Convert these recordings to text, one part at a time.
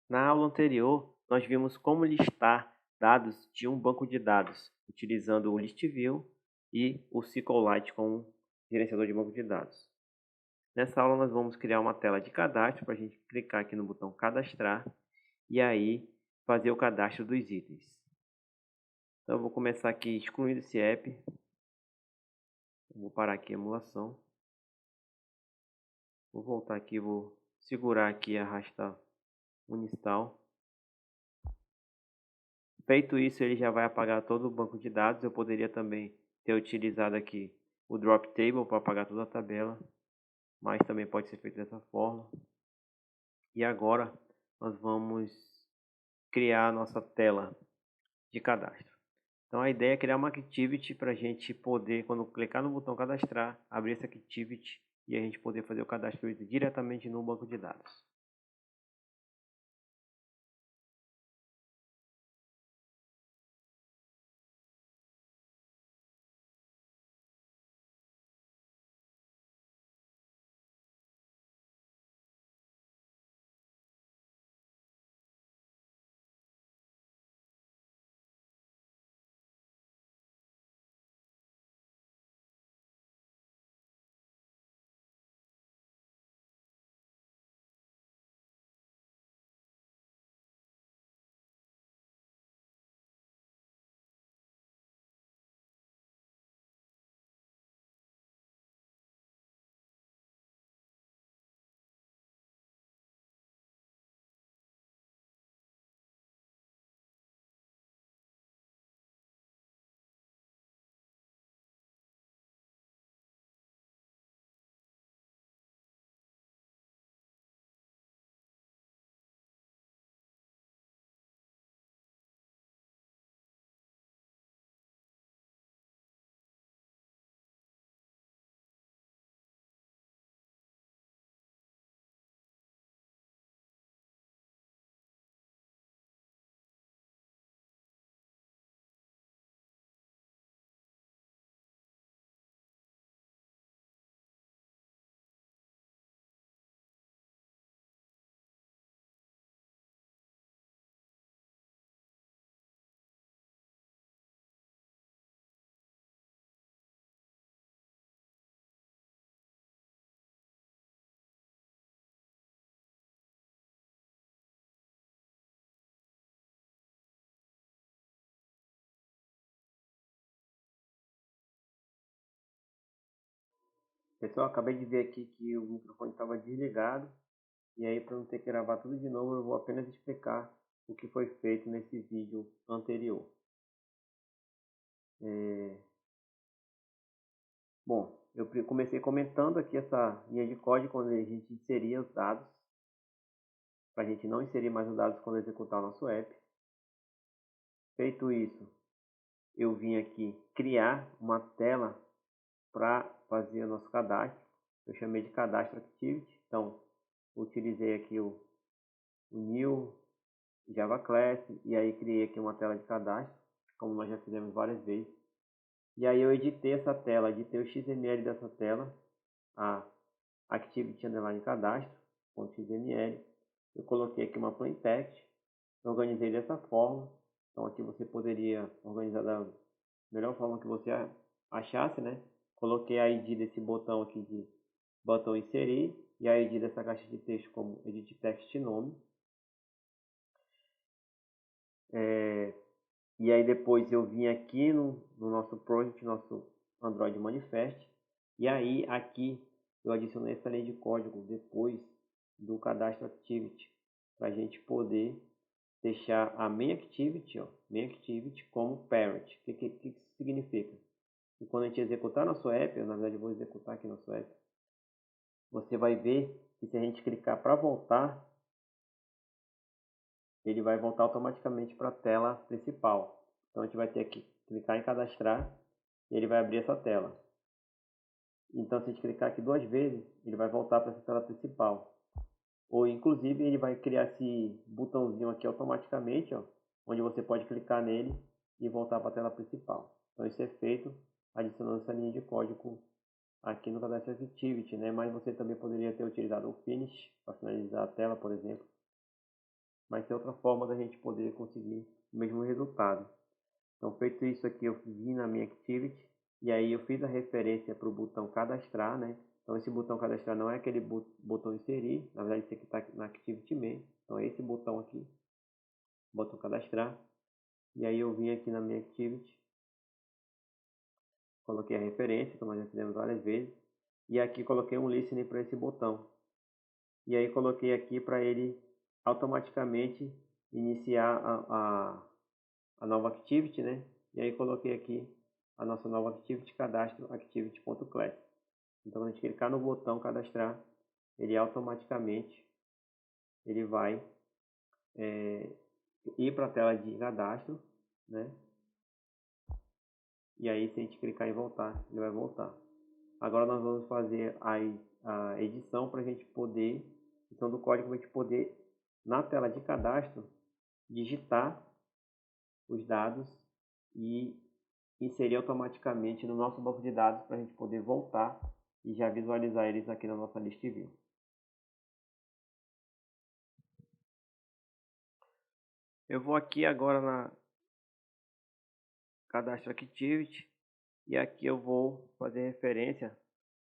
Na aula anterior, nós vimos como listar dados de um banco de dados, utilizando o ListView e o SQLite como gerenciador de banco de dados. Nessa aula, nós vamos criar uma tela de cadastro para a gente clicar aqui no botão cadastrar e aí fazer o cadastro dos itens. Então, eu vou começar aqui excluindo esse app. Vou parar aqui a emulação. Vou voltar aqui, vou segurar aqui e arrastar o install. Feito isso, ele já vai apagar todo o banco de dados. Eu poderia também ter utilizado aqui o drop table para apagar toda a tabela, mas também pode ser feito dessa forma. E agora nós vamos criar a nossa tela de cadastro. Então a ideia é criar uma activity para a gente poder, quando clicar no botão cadastrar, abrir essa activity e a gente poder fazer o cadastro diretamente no banco de dados. Pessoal, acabei de ver aqui que o microfone estava desligado. E aí, para não ter que gravar tudo de novo, eu vou apenas explicar o que foi feito nesse vídeo anterior. Bom, eu comecei comentando aqui essa linha de código onde a gente inseria os dados, para a gente não inserir mais os dados quando executar o nosso app. Feito isso, eu vim aqui criar uma tela para fazer o nosso cadastro. Eu chamei de cadastro activity. Então, utilizei aqui o new Java Class e aí criei aqui uma tela de cadastro, como nós já fizemos várias vezes. E aí eu editei essa tela, editei o XML dessa tela, a activity underline cadastro.xml. Eu coloquei aqui uma plain text, organizei dessa forma. Então aqui você poderia organizar da melhor forma que você achasse, né? Coloquei a ID desse botão aqui de botão inserir e a ID dessa caixa de texto como edit text nome. E aí depois eu vim aqui no nosso project, nosso Android Manifest. E aí aqui eu adicionei essa linha de código depois do cadastro activity, para a gente poder deixar a main activity, main activity como parent. O que isso significa? Que quando a gente executar nosso app, na verdade eu vou executar aqui nosso app, você vai ver que se a gente clicar para voltar, ele vai voltar automaticamente para a tela principal. Então a gente vai ter que clicar em cadastrar e ele vai abrir essa tela. Então se a gente clicar aqui 2 vezes, ele vai voltar para essa tela principal. Ou inclusive ele vai criar esse botãozinho aqui automaticamente, onde você pode clicar nele e voltar para a tela principal. Então isso é feito adicionando essa linha de código aqui no cadastro activity, né? Mas você também poderia ter utilizado o finish para finalizar a tela, por exemplo. mas tem outra forma da gente poder conseguir o mesmo resultado. Então, feito isso aqui, eu vim na minha Activity e aí eu fiz a referência para o botão cadastrar, né? Então, esse botão cadastrar não é aquele botão inserir, na verdade, esse aqui está na Activity Main. Então, é esse botão aqui, botão cadastrar. E aí eu vim aqui na minha Activity, coloquei a referência, que nós já fizemos várias vezes, e aqui coloquei um listening para esse botão. E aí coloquei aqui para ele automaticamente iniciar a nova Activity, né? E aí coloquei aqui a nossa nova Activity, cadastro activity.class. Então, quando a gente clicar no botão cadastrar, ele automaticamente vai ir para a tela de cadastro, né? E aí, se a gente clicar em voltar, ele vai voltar. Agora nós vamos fazer a edição para a gente poder, edição do código para a gente poder, na tela de cadastro, digitar os dados e inserir automaticamente no nosso banco de dados para a gente poder voltar e já visualizar eles aqui na nossa list view. Eu vou aqui agora na Cadastro Activity e aqui eu vou fazer referência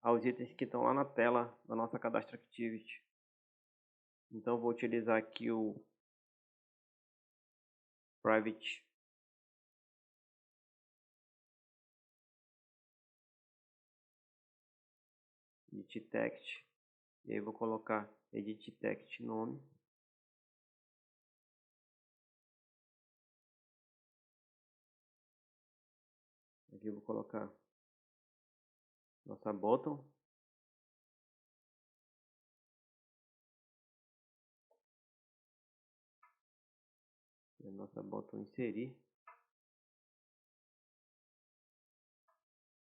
aos itens que estão lá na tela da nossa Cadastro Activity. Então eu vou utilizar aqui o Private Edit Text. E aí vou colocar Edit Text nome. Aqui eu vou colocar nossa bottom. E a nossa bottom inserir.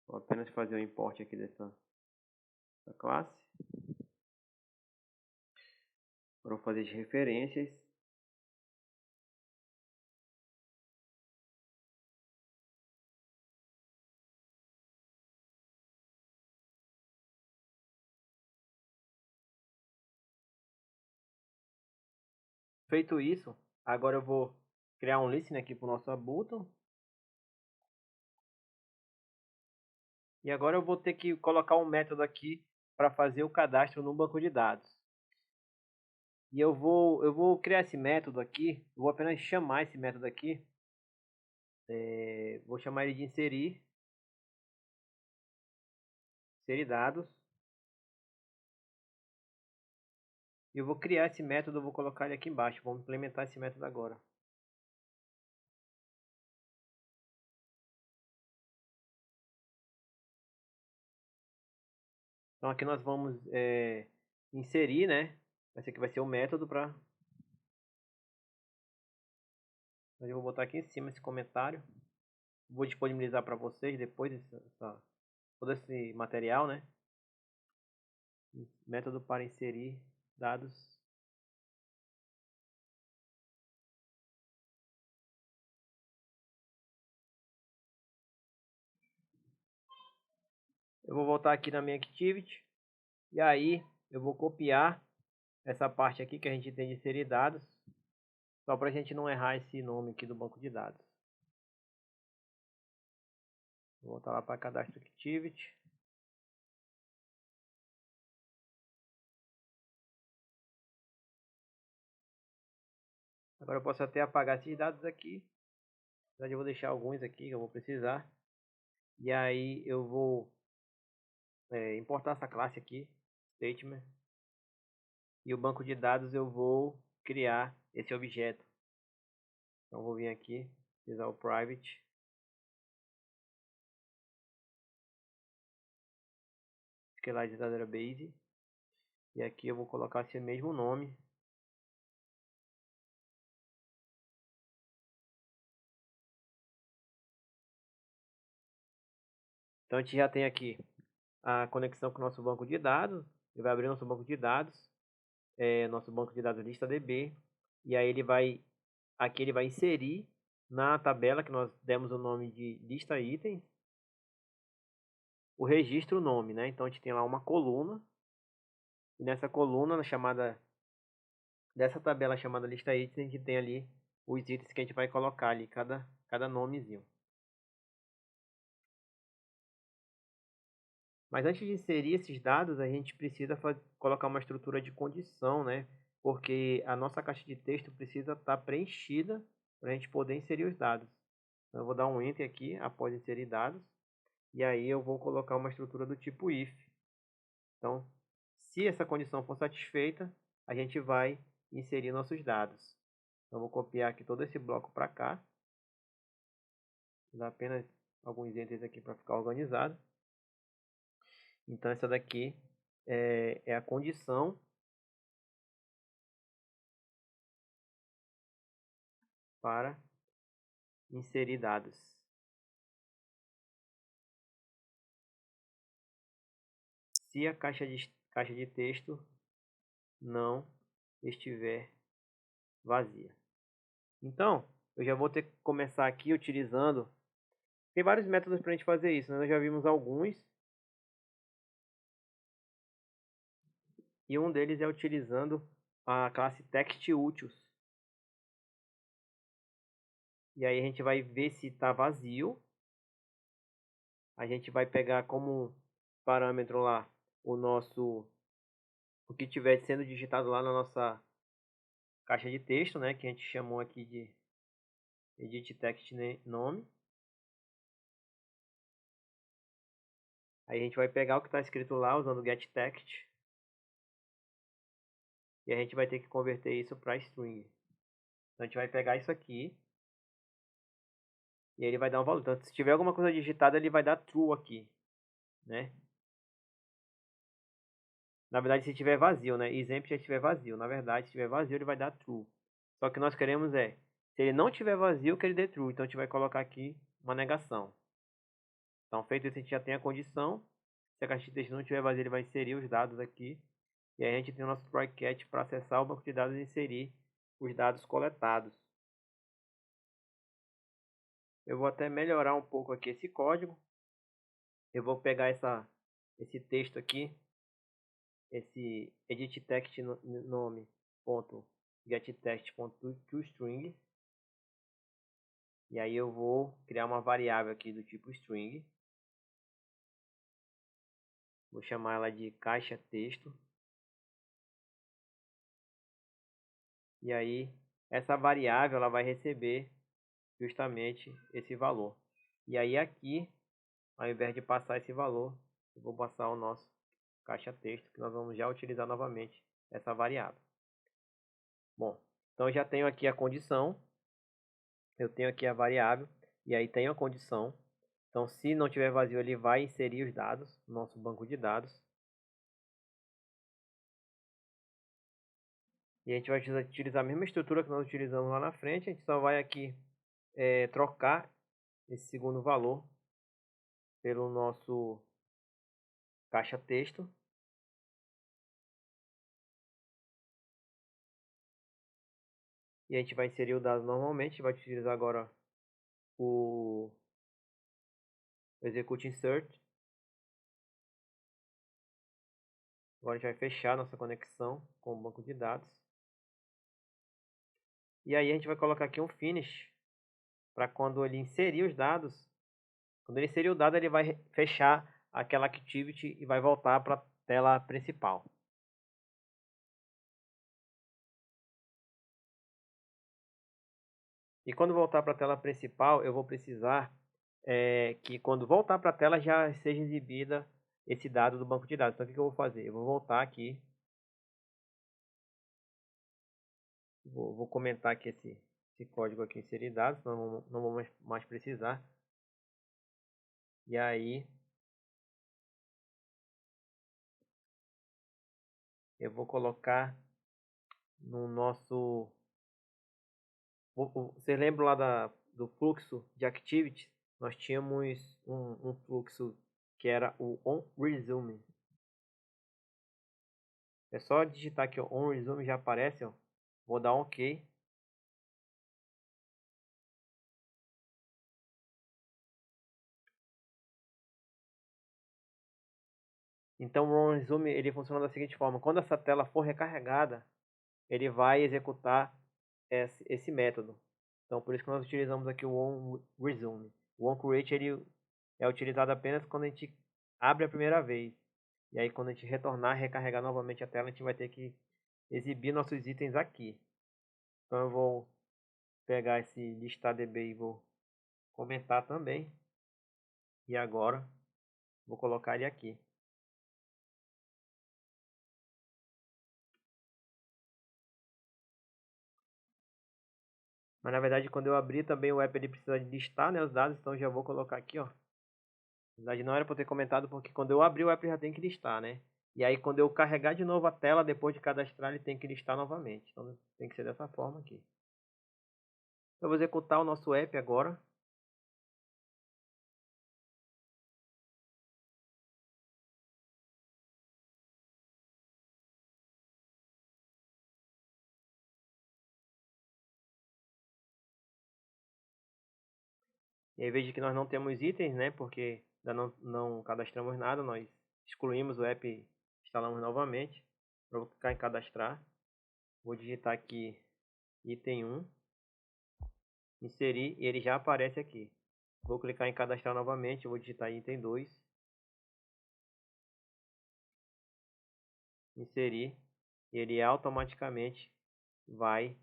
Vou apenas fazer o import aqui dessa classe. Agora vou fazer as referências. Feito isso, agora eu vou criar um listening aqui para o nosso bottom. E agora eu vou ter que colocar um método aqui para fazer o cadastro no banco de dados. E eu vou criar esse método aqui, vou apenas chamar esse método aqui. Vou chamar ele de inserir dados. E eu vou criar esse método, eu vou colocar ele aqui embaixo. Vamos implementar esse método agora. Então aqui nós vamos inserir, né? Esse aqui vai ser o método para... Eu vou botar aqui em cima esse comentário. Vou disponibilizar para vocês depois todo esse material, né? Método para inserir dados. Eu vou voltar aqui na minha Activity. E aí eu vou copiar essa parte aqui que a gente tem de inserir dados. Só para a gente não errar esse nome aqui do banco de dados. Vou voltar lá para Cadastro Activity. Agora eu posso até apagar esses dados aqui. Eu vou deixar alguns aqui que eu vou precisar. E aí eu vou importar essa classe aqui, Statement. E o banco de dados eu vou criar esse objeto. Então eu vou vir aqui, usar o Private. Sqlite Database. E aqui eu vou colocar esse mesmo nome. Então a gente já tem aqui a conexão com o nosso banco de dados. Ele vai abrir nosso banco de dados. Nosso banco de dados lista DB. E aí aqui ele vai inserir na tabela que nós demos o nome de lista itens. O registro nome, né? Então a gente tem lá uma coluna. E nessa coluna chamada dessa tabela chamada lista itens, a gente tem ali os itens que a gente vai colocar ali, cada nomezinho. Mas antes de inserir esses dados, a gente precisa colocar uma estrutura de condição, né? Porque a nossa caixa de texto precisa estar preenchida para a gente poder inserir os dados. Então, eu vou dar um Enter aqui após inserir dados. E aí eu vou colocar uma estrutura do tipo if. Então, se essa condição for satisfeita, a gente vai inserir nossos dados. Então, vou copiar aqui todo esse bloco para cá. Vou dar apenas alguns enters aqui para ficar organizado. Então, essa daqui é a condição para inserir dados. Se a caixa de texto não estiver vazia. Então, eu já vou ter que começar aqui utilizando... Tem vários métodos para a gente fazer isso, né? Nós já vimos alguns. E um deles é utilizando a classe TextUtils. E aí a gente vai ver se está vazio. A gente vai pegar como parâmetro lá o que estiver sendo digitado lá na nossa caixa de texto, né? Que a gente chamou aqui de edit text nome. Aí a gente vai pegar o que está escrito lá usando getText. E a gente vai ter que converter isso para string. Então a gente vai pegar isso aqui. E ele vai dar um valor. Então se tiver alguma coisa digitada, ele vai dar true aqui, né? Na verdade, se tiver vazio, né? Exemplo já estiver vazio. Na verdade, se tiver vazio, ele vai dar true. Só que nós queremos se ele não tiver vazio, que ele dê true. Então a gente vai colocar aqui uma negação. Então, feito isso, a gente já tem a condição. Se a caixa de texto não tiver vazio, ele vai inserir os dados aqui. E aí a gente tem o nosso try catch para acessar o banco de dados e inserir os dados coletados. Eu vou até melhorar um pouco aqui esse código. Eu vou pegar esse texto aqui, esse edit text nome ponto getText.toString. E aí eu vou criar uma variável aqui do tipo string. Vou chamar ela de caixa texto. E aí essa variável ela vai receber justamente esse valor. E aí aqui, ao invés de passar esse valor, eu vou passar o nosso caixa texto, que nós vamos já utilizar novamente essa variável. Bom, então eu já tenho aqui a condição. Eu tenho aqui a variável. E aí tenho a condição. Então, se não tiver vazio, ele vai inserir os dados no nosso banco de dados. E a gente vai utilizar a mesma estrutura que nós utilizamos lá na frente. A gente só vai aqui trocar esse segundo valor pelo nosso caixa texto. E a gente vai inserir o dado normalmente. A gente vai utilizar agora o execute insert. Agora a gente vai fechar nossa conexão com o banco de dados. E aí a gente vai colocar aqui um finish para quando ele inserir os dados. Quando ele inserir o dado, ele vai fechar aquela activity e vai voltar para a tela principal. E quando voltar para a tela principal, eu vou precisar que quando voltar para a tela já seja exibida esse dado do banco de dados. Então o que eu vou fazer? Eu vou voltar aqui. Vou comentar aqui esse código aqui inserir dados, não vou mais precisar. E aí eu vou colocar no nosso... Você lembra lá do fluxo de activity? Nós tínhamos um fluxo que era o onResume. É só digitar aqui onResume, já aparece. Ó. Vou dar um OK. Então o onResume ele funciona da seguinte forma. Quando essa tela for recarregada, ele vai executar esse método. Então, por isso que nós utilizamos aqui o onResume. O onCreate ele é utilizado apenas quando a gente abre a primeira vez. E aí, quando a gente retornar, recarregar novamente a tela, a gente vai ter que exibir nossos itens aqui. Então, eu vou pegar esse listadb e vou comentar também. E agora, vou colocar ele aqui. Mas na verdade, quando eu abrir também o app, ele precisa listar, né, os dados. Então, já vou colocar aqui, ó. Na verdade, não era para ter comentado, porque quando eu abrir o app, já tem que listar, né? E aí, quando eu carregar de novo a tela, depois de cadastrar, ele tem que listar novamente. Então, tem que ser dessa forma aqui. Eu vou executar o nosso app agora. E aí, veja que nós não temos itens, né? Porque ainda não cadastramos nada. Nós excluímos o app e instalamos novamente. Eu vou clicar em cadastrar. Vou digitar aqui item 1. Inserir e ele já aparece aqui. Vou clicar em cadastrar novamente. Vou digitar item 2. Inserir. E ele automaticamente vai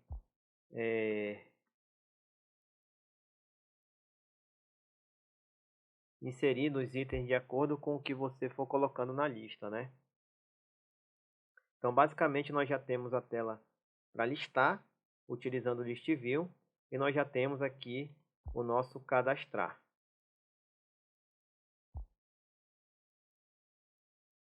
inserir os itens de acordo com o que você for colocando na lista, né? Então, basicamente, nós já temos a tela para listar, utilizando o List View, e nós já temos aqui o nosso cadastrar.